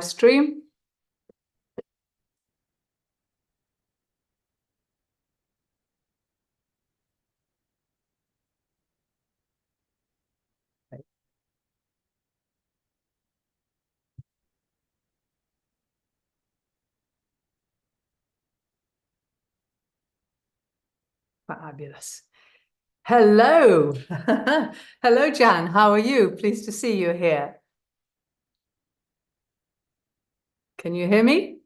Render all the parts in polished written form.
stream. Fabulous. Hello. Hello, Jan. How are you? Pleased to see you here. Can you hear me?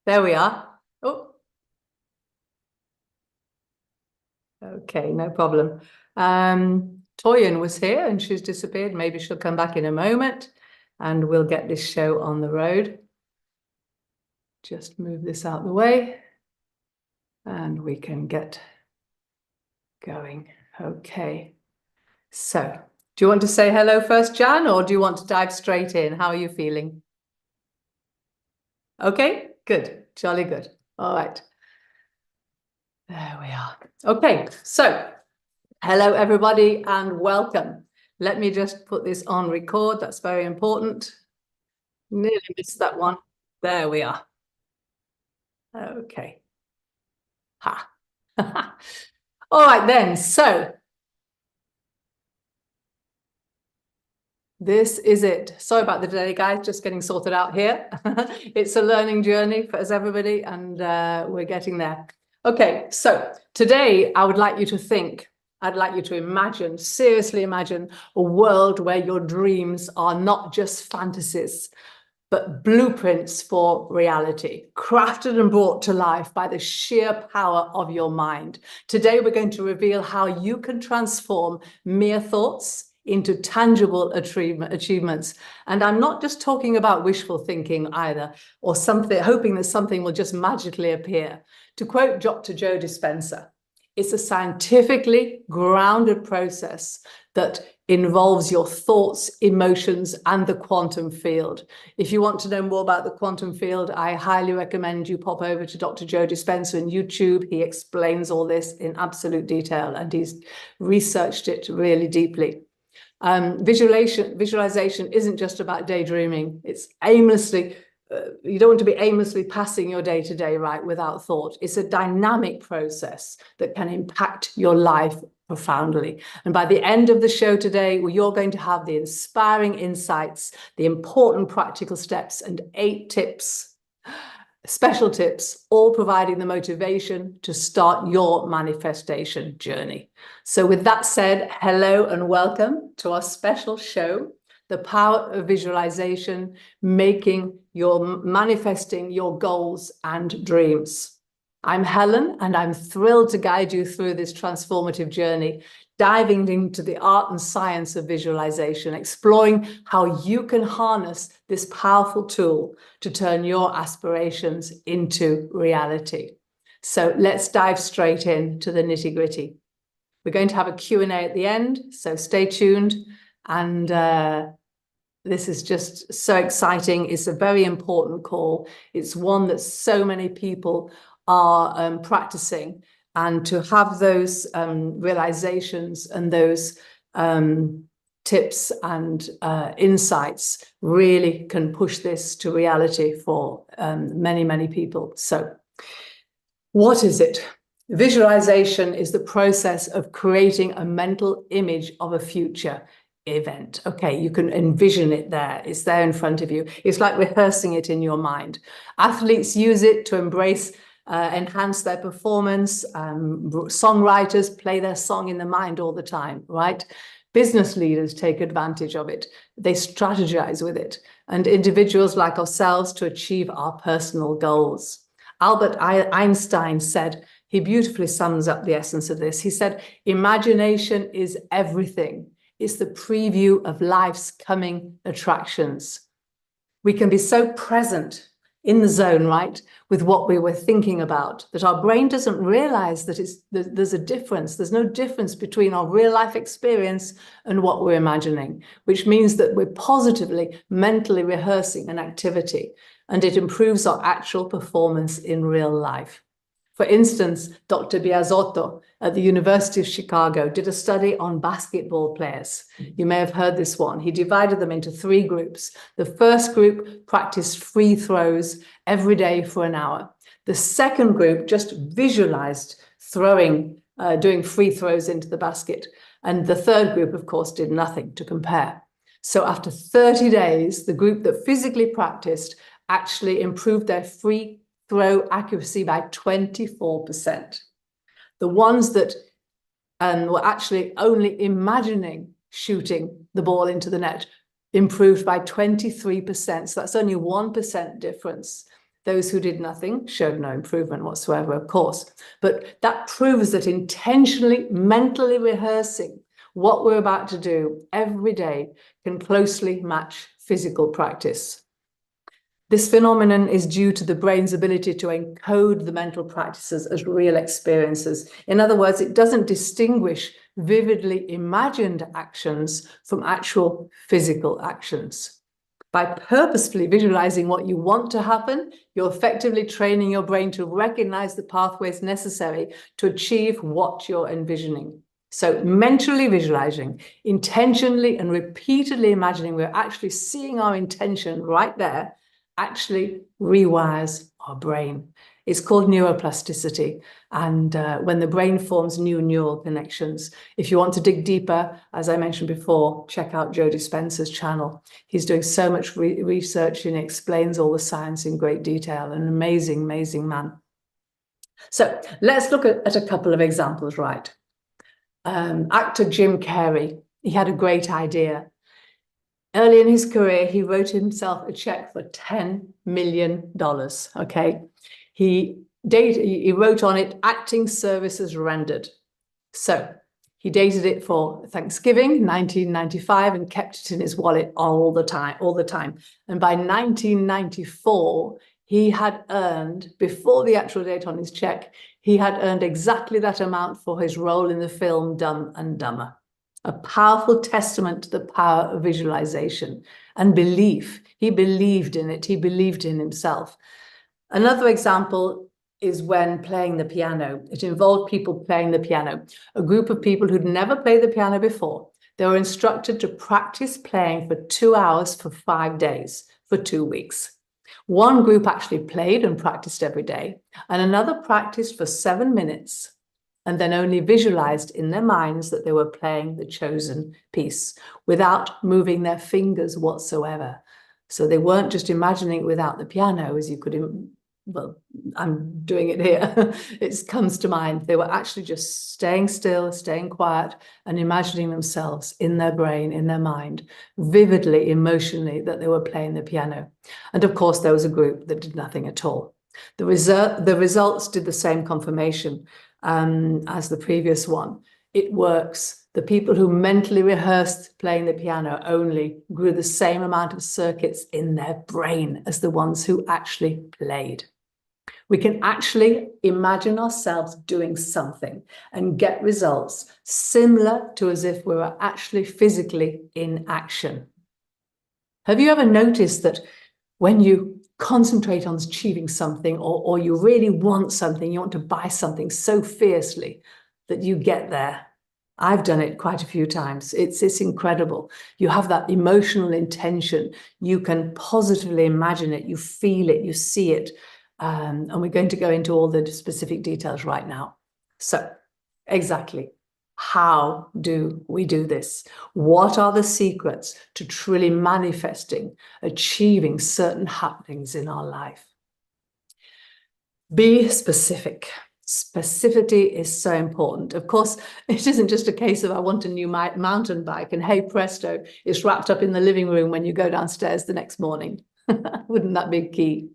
There we are. Oh. Okay, no problem. Toyin was here and she's disappeared. Maybe she'll come back in a moment and we'll get this show on the road. Just move this out the way and we can get going. Okay. So, do you want to say hello first, Jan, or do you want to dive straight in? How are you feeling? Okay, good. Jolly good. All right. There we are. Okay, so hello, everybody, and welcome. Let me just put this on record. That's very important. Nearly missed that one. There we are. Okay. Ha. All right, then. So this is it. Sorry about the delay, guys, just getting sorted out here. It's a learning journey for us, everybody, and we're getting there. Okay, so today I would like you to think, I'd like you to imagine, seriously imagine a world where your dreams are not just fantasies, but blueprints for reality, crafted and brought to life by the sheer power of your mind. Today, we're going to reveal how you can transform mere thoughts into tangible achievements. And I'm not just talking about wishful thinking either, or something, hoping that something will just magically appear. To quote Dr. Joe Dispenza, it's a scientifically grounded process that involves your thoughts, emotions, and the quantum field. If you want to know more about the quantum field, I highly recommend you pop over to Dr. Joe Dispenza on YouTube. He explains all this in absolute detail, and he's researched it really deeply. Visualization isn't just about daydreaming. It's aimlessly, you don't want to be aimlessly passing your day to day, right, without thought. It's a dynamic process that can impact your life profoundly. And by the end of the show today, you're going to have the inspiring insights, the important practical steps, and 8 tips, special tips, all providing the motivation to start your manifestation journey. So with that said, hello and welcome to our special show, The Power of Visualization, manifesting your goals and dreams. I'm Helen, and I'm thrilled to guide you through this transformative journey, diving into the art and science of visualization, exploring how you can harness this powerful tool to turn your aspirations into reality. So let's dive straight into the nitty-gritty. We're going to have a Q&A at the end, so stay tuned. And this is just so exciting. It's a very important call. It's one that so many people are practicing, and to have those realizations and those tips and insights really can push this to reality for many, many people. So what is it? Visualization is the process of creating a mental image of a future event. Okay, you can envision it there. It's there in front of you. It's like rehearsing it in your mind. Athletes use it to enhance their performance. Songwriters play their song in the mind all the time, right? Business leaders take advantage of it. They strategize with it. And individuals like ourselves to achieve our personal goals. Albert Einstein said, he beautifully sums up the essence of this. He said, imagination is everything. It's the preview of life's coming attractions. We can be so present in the zone, right, with what we were thinking about, that our brain doesn't realize that there's a difference. There's no difference between our real life experience and what we're imagining, which means that we're positively, mentally rehearsing an activity, and it improves our actual performance in real life. For instance, Dr. Biasotto at the University of Chicago did a study on basketball players. You may have heard this one. He divided them into 3 groups. The first group practiced free throws every day for an hour. The second group just visualized doing free throws into the basket. And the third group, of course, did nothing to compare. So after 30 days, the group that physically practiced actually improved their free throw accuracy by 24%. The ones that were actually only imagining shooting the ball into the net improved by 23%. So that's only 1% difference. Those who did nothing showed no improvement whatsoever, of course. But that proves that intentionally, mentally rehearsing what we're about to do every day can closely match physical practice. This phenomenon is due to the brain's ability to encode the mental practices as real experiences. In other words, it doesn't distinguish vividly imagined actions from actual physical actions. By purposefully visualizing what you want to happen, you're effectively training your brain to recognize the pathways necessary to achieve what you're envisioning. So mentally visualizing, intentionally and repeatedly imagining we're actually seeing our intention right there actually rewires our brain. It's called neuroplasticity. And when the brain forms new neural connections, if you want to dig deeper, as I mentioned before, check out Joe Dispenza's channel. He's doing so much research and explains all the science in great detail. An amazing, amazing man. So let's look at a couple of examples, right? Actor Jim Carrey, he had a great idea. Early in his career, he wrote himself a check for $10 million, okay? He wrote on it, acting services rendered. So he dated it for Thanksgiving, 1995, and kept it in his wallet all the time. And by 1994, he had earned, before the actual date on his check, he had earned exactly that amount for his role in the film Dumb and Dumber. A powerful testament to the power of visualization and belief. He believed in it. He believed in himself. Another example is when playing the piano. It involved people playing the piano, a group of people who'd never played the piano before. They were instructed to practice playing for 2 hours for 5 days, for 2 weeks. One group actually played and practiced every day, and another practiced for 7 minutes and then only visualized in their minds that they were playing the chosen piece without moving their fingers whatsoever. So they weren't just imagining it without the piano, as you could, well, I'm doing it here. It comes to mind. They were actually just staying still, staying quiet, and imagining themselves in their brain, in their mind, vividly, emotionally, that they were playing the piano. And of course, there was a group that did nothing at all. The results did the same confirmation as the previous one. It works. The people who mentally rehearsed playing the piano only grew the same amount of circuits in their brain as the ones who actually played. We can actually imagine ourselves doing something and get results similar to as if we were actually physically in action. Have you ever noticed that when you concentrate on achieving something, or you really want something, you want to buy something so fiercely that you get there? I've done it quite a few times. It's incredible. You have that emotional intention. You can positively imagine it. You feel it. You see it. And we're going to go into all the specific details right now. So, exactly. How do we do this? What are the secrets to truly manifesting, achieving certain happenings in our life? Be specific. Specificity is so important. Of course, it isn't just a case of I want a new mountain bike and hey presto, it's wrapped up in the living room when you go downstairs the next morning. Wouldn't that be key?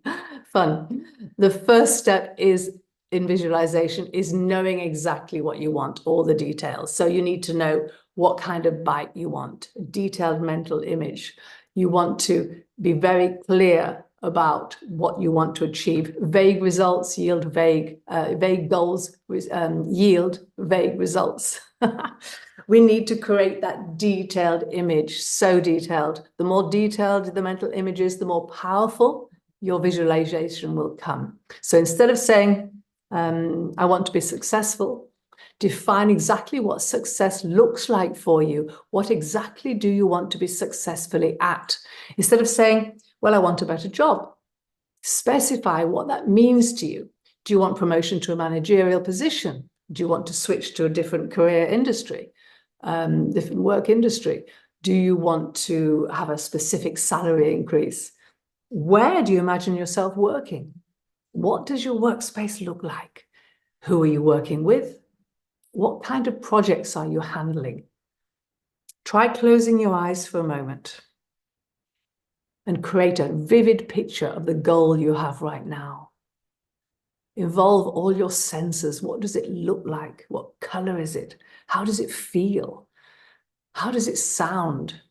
Fun. The first step is in visualization is knowing exactly what you want, all the details. So you need to know what kind of bike you want, a detailed mental image. You want to be very clear about what you want to achieve. Vague results yield vague goals, yield vague results. We need to create that detailed image, so detailed. The more detailed the mental image is, the more powerful your visualization will come. So instead of saying, I want to be successful. Define exactly what success looks like for you. What exactly do you want to be successfully at? Instead of saying, well, I want a better job. Specify what that means to you. Do you want promotion to a managerial position? Do you want to switch to a different career industry, different work industry? Do you want to have a specific salary increase? Where do you imagine yourself working? What does your workspace look like? Who are you working with? What kind of projects are you handling? Try closing your eyes for a moment and create a vivid picture of the goal you have right now. Involve all your senses. What does it look like? What color is it? How does it feel? How does it sound?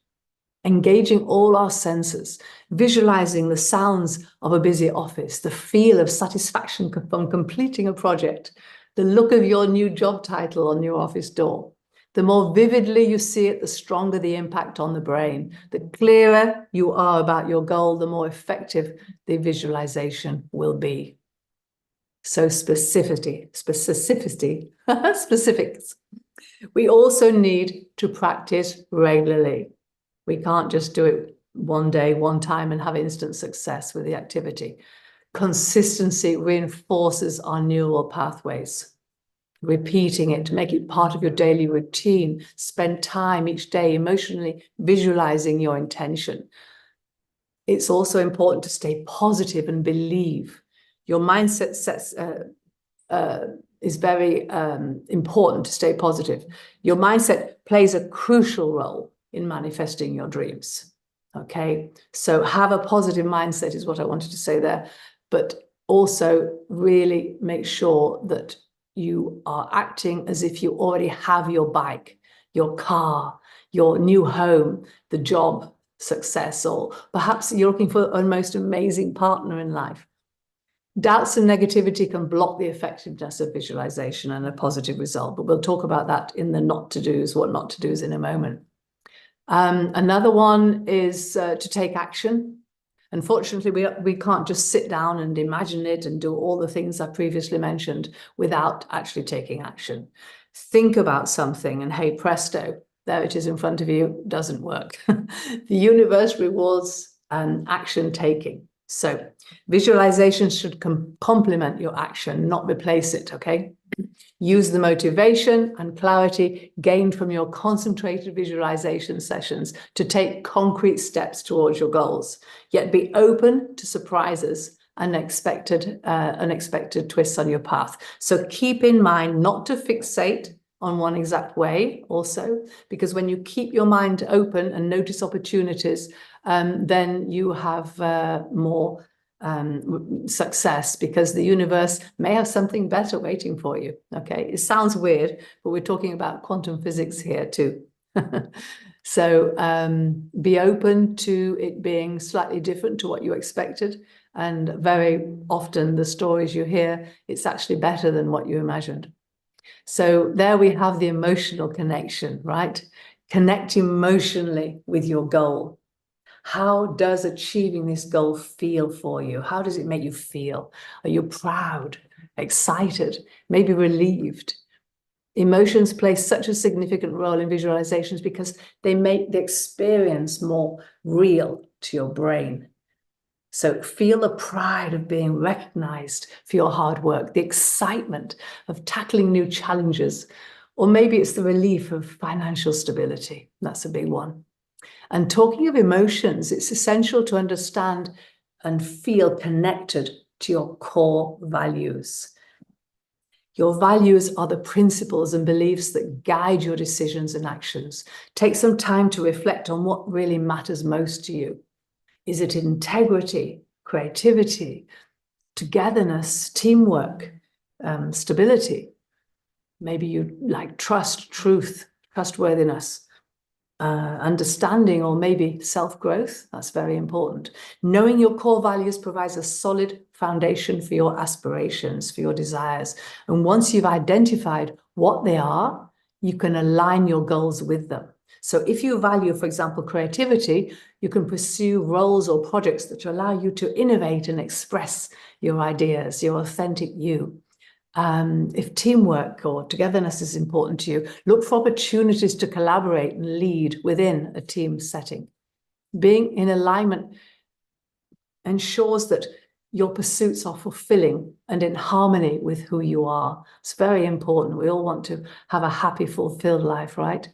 Engaging all our senses, visualizing the sounds of a busy office, the feel of satisfaction from completing a project, the look of your new job title on your office door. The more vividly you see it, the stronger the impact on the brain. The clearer you are about your goal, the more effective the visualization will be. So specificity, specifics. We also need to practice regularly. We can't just do it one day, one time, and have instant success with the activity. Consistency reinforces our neural pathways. Repeating it, make it part of your daily routine. Spend time each day emotionally visualizing your intention. It's also important to stay positive and believe. Your mindset is very important to stay positive. Your mindset plays a crucial role in manifesting your dreams. Okay, so have a positive mindset is what I wanted to say there, but also really make sure that you are acting as if you already have your bike, your car, your new home, the job success, or perhaps you're looking for a most amazing partner in life. Doubts and negativity can block the effectiveness of visualization and a positive result, but we'll talk about that in the not to do's, what not to do's in a moment. Another one is to take action. Unfortunately, we can't just sit down and imagine it and do all the things I previously mentioned without actually taking action. Think about something and hey, presto, there it is in front of you, doesn't work. The universe rewards action taking. So visualization should complement your action, not replace it, okay? Use the motivation and clarity gained from your concentrated visualization sessions to take concrete steps towards your goals, yet be open to surprises and unexpected twists on your path. So keep in mind not to fixate on one exact way also, because when you keep your mind open and notice opportunities, then you have more success, because the universe may have something better waiting for you. Okay, it sounds weird, but we're talking about quantum physics here too. So be open to it being slightly different to what you expected, and very often the stories you hear, it's actually better than what you imagined. So there we have the emotional connection, right? Connect emotionally with your goal. How does achieving this goal feel for you? How does it make you feel? Are you proud, excited, maybe relieved? Emotions play such a significant role in visualizations because they make the experience more real to your brain. So feel the pride of being recognized for your hard work, the excitement of tackling new challenges, or maybe it's the relief of financial stability. That's a big one. And talking of emotions, it's essential to understand and feel connected to your core values. Your values are the principles and beliefs that guide your decisions and actions. Take some time to reflect on what really matters most to you. Is it integrity, creativity, togetherness, teamwork, stability? Maybe you like trust, truth, trustworthiness. Understanding, or maybe self-growth. That's very important. Knowing your core values provides a solid foundation for your aspirations, for your desires. And once you've identified what they are, you can align your goals with them. So if you value, for example, creativity, you can pursue roles or projects that allow you to innovate and express your ideas, your authentic you. If teamwork or togetherness is important to you, look for opportunities to collaborate and lead within a team setting. Being in alignment ensures that your pursuits are fulfilling and in harmony with who you are. It's very important. We all want to have a happy, fulfilled life, right?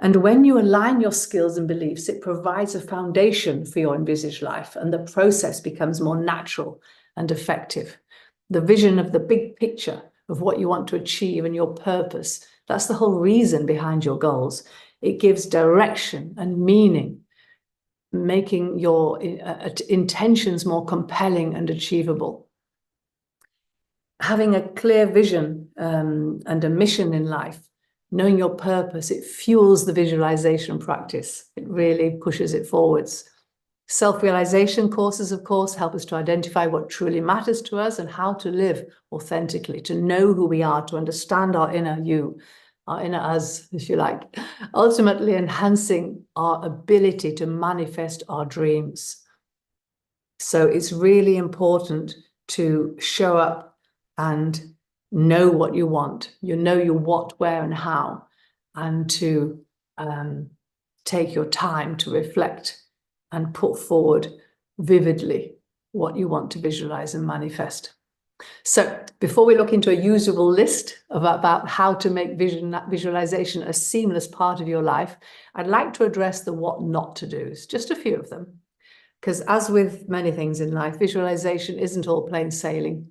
And when you align your skills and beliefs, it provides a foundation for your envisaged life, and the process becomes more natural and effective. The vision of the big picture of what you want to achieve and your purpose, that's the whole reason behind your goals. It gives direction and meaning, making your intentions more compelling and achievable. Having a clear vision and a mission in life, knowing your purpose, it fuels the visualization practice. It really pushes it forwards. Self-realization courses, of course, help us to identify what truly matters to us and how to live authentically, to know who we are, to understand our inner you, our inner us, if you like, ultimately enhancing our ability to manifest our dreams. So it's really important to show up and know what you want. You know your what, where, and how, and to take your time to reflect and put forward vividly what you want to visualize and manifest. So before we look into a usable list about how to make visualization a seamless part of your life, I'd like to address the what not to do's, just a few of them. Because as with many things in life, visualization isn't all plain sailing.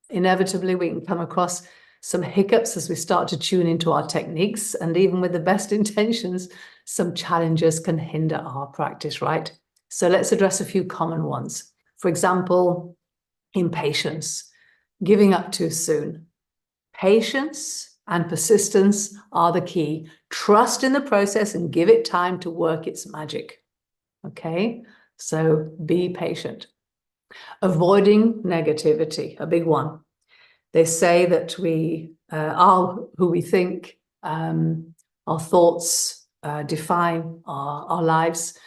Inevitably, we can come across some hiccups as we start to tune into our techniques, and even with the best intentions, some challenges can hinder our practice, right? So let's address a few common ones. For example, impatience, giving up too soon. Patience and persistence are the key. Trust in the process and give it time to work its magic. Okay, so be patient. Avoiding negativity, a big one. They say that we are who we think. Our thoughts define our lives.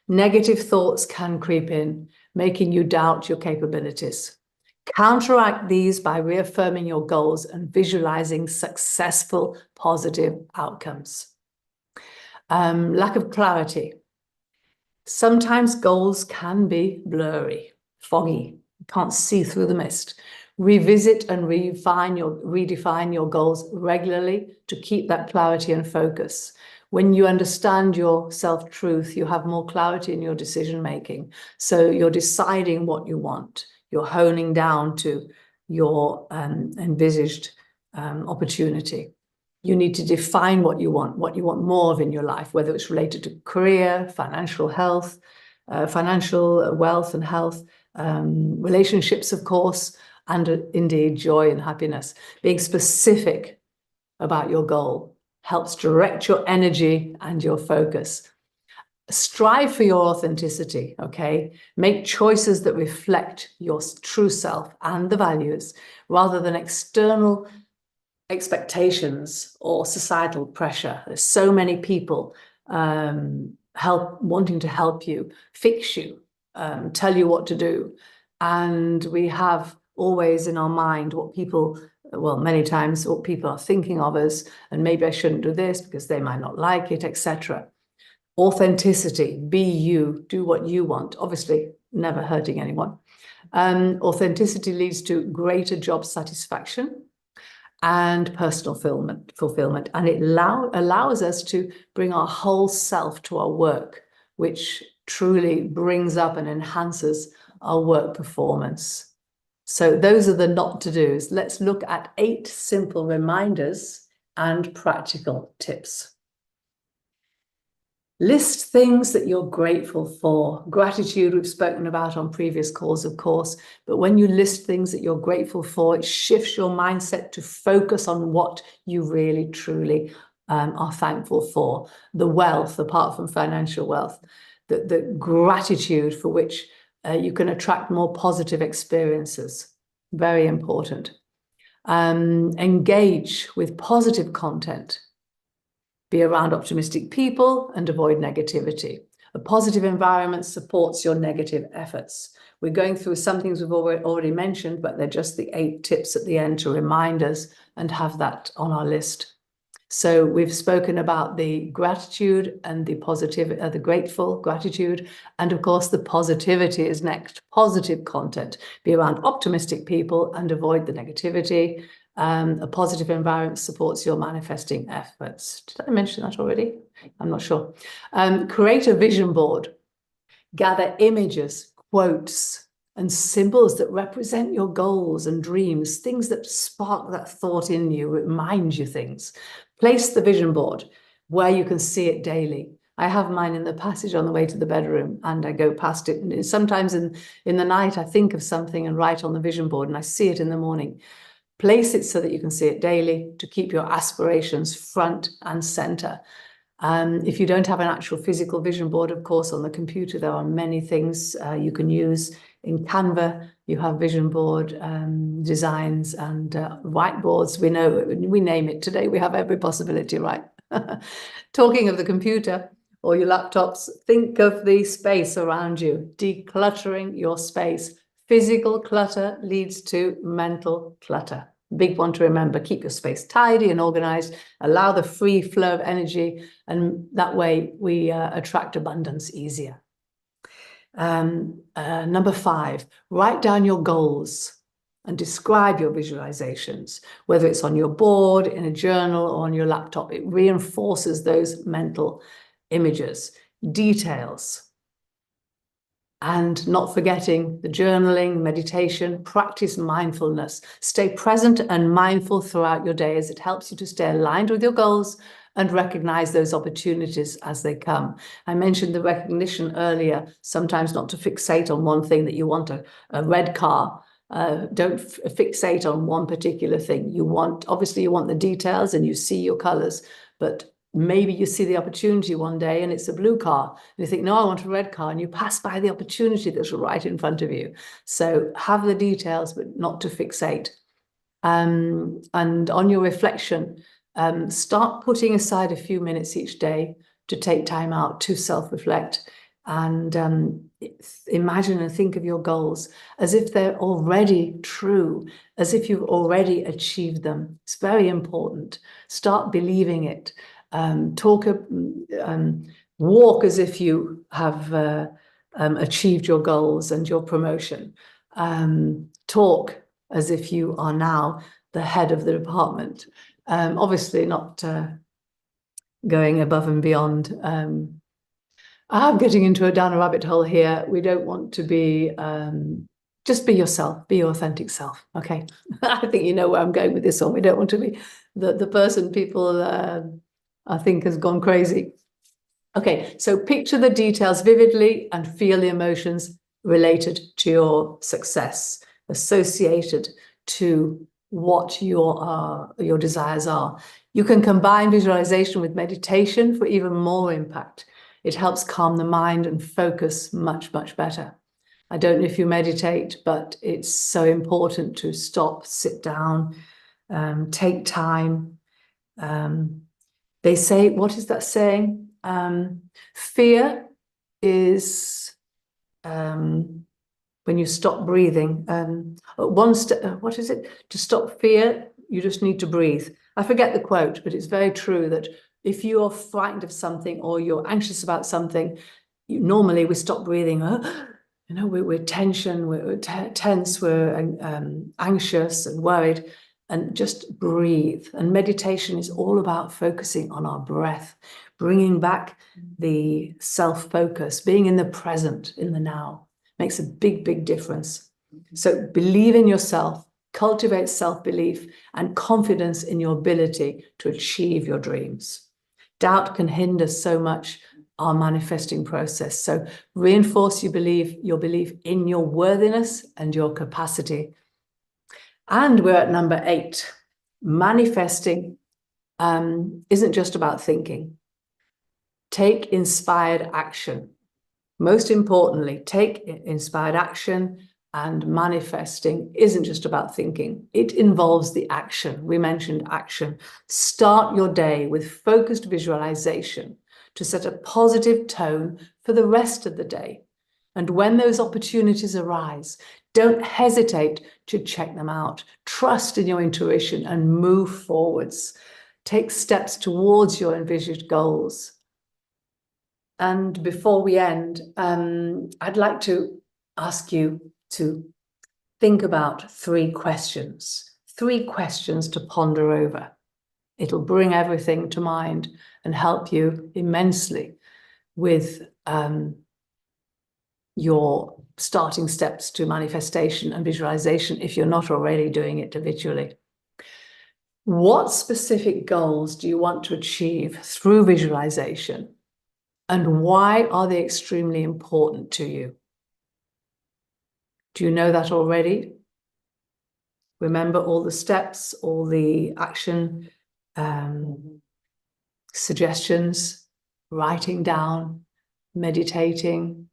Negative thoughts can creep in, making you doubt your capabilities. Counteract these by reaffirming your goals and visualizing successful, positive outcomes. Lack of clarity. Sometimes goals can be blurry, foggy. You can't see through the mist. Revisit and redefine your goals regularly to keep that clarity and focus. When you understand your self-truth, you have more clarity in your decision-making. So you're deciding what you want. You're honing down to your envisaged opportunity. You need to define what you want more of in your life, whether it's related to career, financial health, financial wealth and health, relationships, of course, and indeed joy and happiness. Being specific about your goal helps direct your energy and your focus. Strive for your authenticity, okay? Make choices that reflect your true self and the values rather than external expectations or societal pressure. There's so many people wanting to help you, fix you, tell you what to do. And we have always in our mind what people, well, many times what people are thinking of us, and maybe I shouldn't do this because they might not like it, etc. Authenticity, be you, do what you want, obviously never hurting anyone. Authenticity leads to greater job satisfaction and personal fulfillment. And it allows us to bring our whole self to our work, which truly brings up and enhances our work performance. So those are the not to do's. Let's look at 8 simple reminders and practical tips. List things that you're grateful for. Gratitude we've spoken about on previous calls, of course, but when you list things that you're grateful for, it shifts your mindset to focus on what you really, truly are thankful for. The wealth, apart from financial wealth, the gratitude for which you can attract more positive experiences. Very important. Engage with positive content. Be around optimistic people and avoid negativity. A positive environment supports your negative efforts. We're going through some things we've already mentioned, but they're just the 8 tips at the end to remind us and have that on our list. So we've spoken about the gratitude and the positive, the grateful gratitude. And of course, the positivity is next. Positive content. Be around optimistic people and avoid the negativity. A positive environment supports your manifesting efforts. Did I mention that already? I'm not sure. Create a vision board. Gather images, quotes, and symbols that represent your goals and dreams, things that spark that thought in you, remind you things. Place the vision board where you can see it daily. I have mine in the passage on the way to the bedroom, and I go past it. And sometimes in the night, I think of something and write on the vision board, and I see it in the morning. Place it so that you can see it daily to keep your aspirations front and center. If you don't have an actual physical vision board, of course, on the computer, there are many things you can use. In Canva, you have vision board designs and whiteboards. We name it today. We have every possibility, right? Talking of the computer or your laptops, think of the space around you, decluttering your space. Physical clutter leads to mental clutter. Big one to remember. Keep your space tidy and organized. Allow the free flow of energy, and that way we attract abundance easier. Number 5, write down your goals and describe your visualizations, whether it's on your board, in a journal, or on your laptop. It reinforces those mental images, details. And not forgetting the journaling, meditation, practice mindfulness. Stay present and mindful throughout your day, as it helps you to stay aligned with your goals and recognize those opportunities as they come. I mentioned the recognition earlier, sometimes not to fixate on one thing, that you want a red car. Don't fixate on one particular thing. Obviously you want the details and you see your colors, but maybe you see the opportunity one day and it's a blue car. And you think, no, I want a red car. And you pass by the opportunity that's right in front of you. So have the details, but not to fixate. And on your reflection, start putting aside a few minutes each day to take time out to self-reflect and imagine and think of your goals as if they're already true, as if you've already achieved them. It's very important. Start believing it. Walk as if you have achieved your goals and your promotion. Talk as if you are now the head of the department. Obviously not going above and beyond. I'm getting down a rabbit hole here. We don't want to be, just be yourself, be your authentic self, okay? I think you know where I'm going with this one. We don't want to be the person people I think has gone crazy. Okay, so picture the details vividly and feel the emotions related to your success, associated to what your desires are. You can combine visualization with meditation for even more impact. It helps calm the mind and focus much, much better. I don't know if you meditate, but it's so important to stop, sit down, take time. They say, what is that saying? Fear is when you stop breathing. What is it? To stop fear, you just need to breathe. I forget the quote, but it's very true that if you are frightened of something or you're anxious about something, normally we stop breathing. We're tense, we're anxious and worried. And just breathe. And meditation is all about focusing on our breath, bringing back the self-focus, being in the present, in the now. Makes a big, big difference. So believe in yourself, cultivate self-belief and confidence in your ability to achieve your dreams. Doubt can hinder so much our manifesting process. So reinforce your belief in your worthiness and your capacity. And we're at number 8. Manifesting isn't just about thinking. Take inspired action. Most importantly, take inspired action, and manifesting isn't just about thinking. It involves the action. We mentioned action. Start your day with focused visualization. to set a positive tone for the rest of the day. And when those opportunities arise, don't hesitate to check them out. Trust in your intuition and move forwards. Take steps towards your envisaged goals. And before we end, I'd like to ask you to think about 3 questions to ponder over. It'll bring everything to mind and help you immensely with your starting steps to manifestation and visualization if you're not already doing it habitually. What specific goals do you want to achieve through visualization, and why are they extremely important to you? Do you know that already? Remember all the steps, all the action suggestions, writing down, meditating,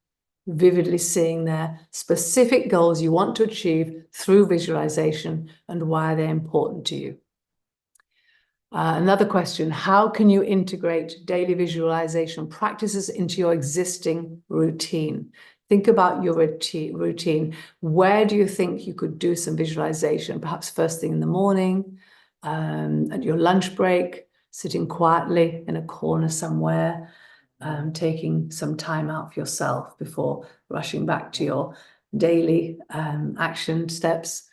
vividly seeing their specific goals you want to achieve through visualization and why they're important to you. Another question, how can you integrate daily visualization practices into your existing routine? Think about your routine. Where do you think you could do some visualization? Perhaps first thing in the morning, at your lunch break, sitting quietly in a corner somewhere, taking some time out for yourself before rushing back to your daily action steps.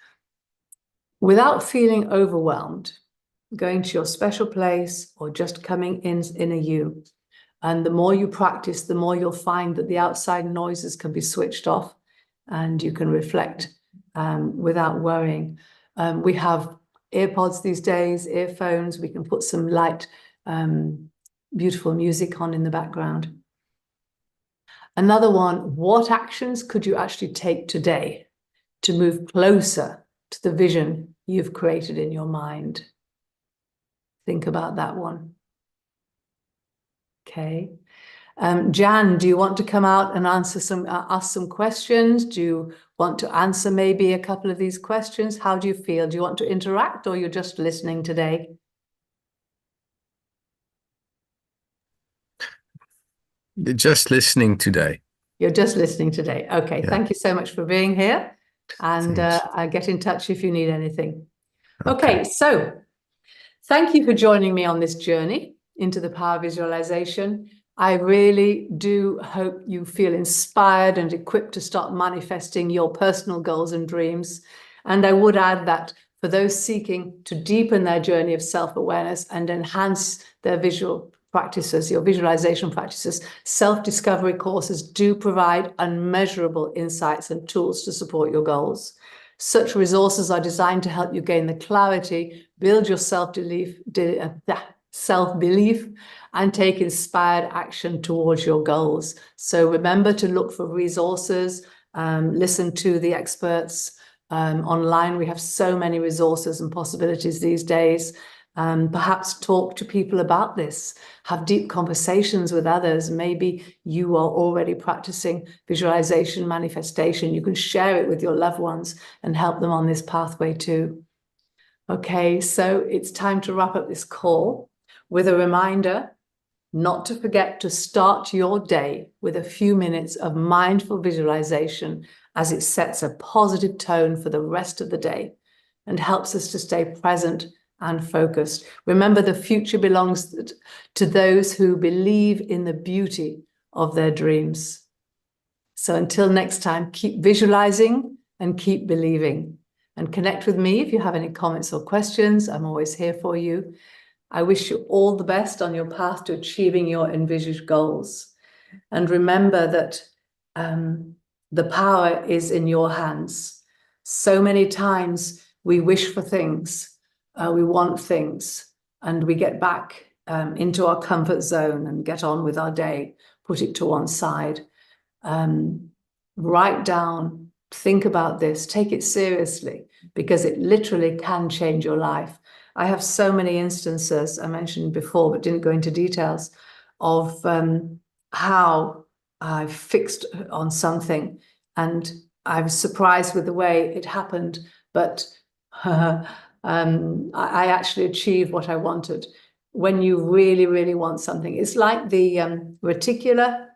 Without feeling overwhelmed, going to your special place or just coming in a you. And the more you practice, the more you'll find that the outside noises can be switched off and you can reflect without worrying. We have earpods these days, earphones, we can put some light, beautiful music on in the background. Another one, what actions could you actually take today to move closer to the vision you've created in your mind? Think about that one. Okay. Jan, do you want to come out and answer ask some questions? Do you want to answer maybe a couple of these questions? How do you feel? Do you want to interact, or you're just listening today? Just listening today. You're just listening today. Okay. Yeah. Thank you so much for being here. And get in touch if you need anything. Okay. So thank you for joining me on this journey into the power of visualization. I really do hope you feel inspired and equipped to start manifesting your personal goals and dreams. And I would add that for those seeking to deepen their journey of self-awareness and enhance their visual practices, your visualization practices, self-discovery courses do provide unmeasurable insights and tools to support your goals. Such resources are designed to help you gain the clarity, build your self-belief, and take inspired action towards your goals. So remember to look for resources, listen to the experts online. We have so many resources and possibilities these days. Perhaps talk to people about this, have deep conversations with others. Maybe you are already practicing visualization, manifestation. You can share it with your loved ones and help them on this pathway too. Okay, so it's time to wrap up this call with a reminder not to forget to start your day with a few minutes of mindful visualization, as it sets a positive tone for the rest of the day and helps us to stay present and focused. Remember, the future belongs to those who believe in the beauty of their dreams. So until next time, keep visualizing and keep believing. And connect with me if you have any comments or questions. I'm always here for you. I wish you all the best on your path to achieving your envisaged goals. And remember that the power is in your hands. So many times we wish for things, we want things, and we get back into our comfort zone and get on with our day, put it to one side. Write down, think about this, take it seriously, because it literally can change your life. I have so many instances I mentioned before, but didn't go into details, of how I fixed on something and I was surprised with the way it happened, but I actually achieved what I wanted. when you really, really want something. It's like the reticular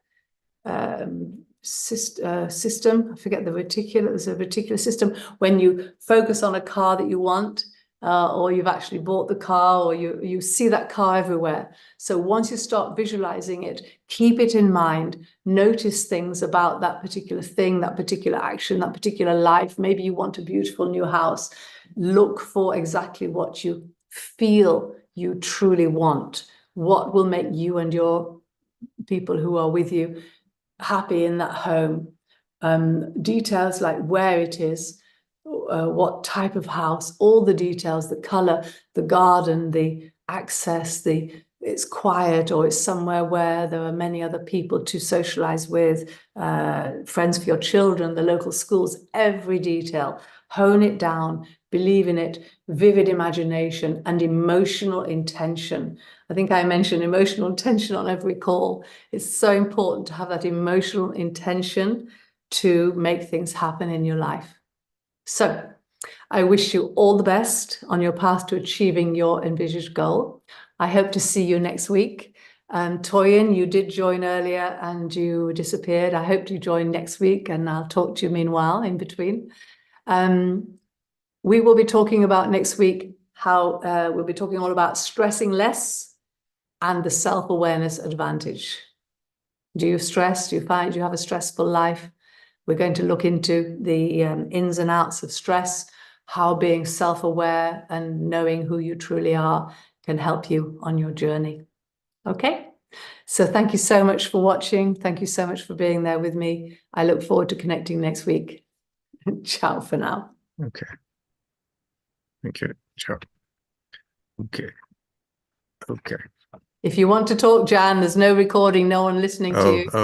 system. I forget the reticular. There's a reticular system when you focus on a car that you want, or you've actually bought the car, or you see that car everywhere. So once you start visualizing it, keep it in mind. Notice things about that particular thing, that particular action, that particular life. Maybe you want a beautiful new house. Look for exactly what you feel you truly want. What will make you and your people who are with you happy in that home. Details like where it is, what type of house, all the details, the color, the garden, the access, it's quiet, or it's somewhere where there are many other people to socialize with, friends for your children, the local schools, every detail. Hone it down, believe in it, vivid imagination and emotional intention. I think I mentioned emotional intention on every call. It's so important to have that emotional intention to make things happen in your life. So I wish you all the best on your path to achieving your envisaged goal. I hope to see you next week. Toyin, you did join earlier and you disappeared. I hope you join next week, and I'll talk to you meanwhile in between. We will be talking about next week how we'll be talking all about stressing less and the self-awareness advantage. Do you stress? Do you find you have a stressful life? We're going to look into the ins and outs of stress, how being self-aware and knowing who you truly are can help you on your journey. Okay? So thank you so much for watching. Thank you so much for being there with me. I look forward to connecting next week. Ciao for now. Okay. Thank you. Ciao. Okay. Okay. If you want to talk, Jan, there's no recording, no one listening to you.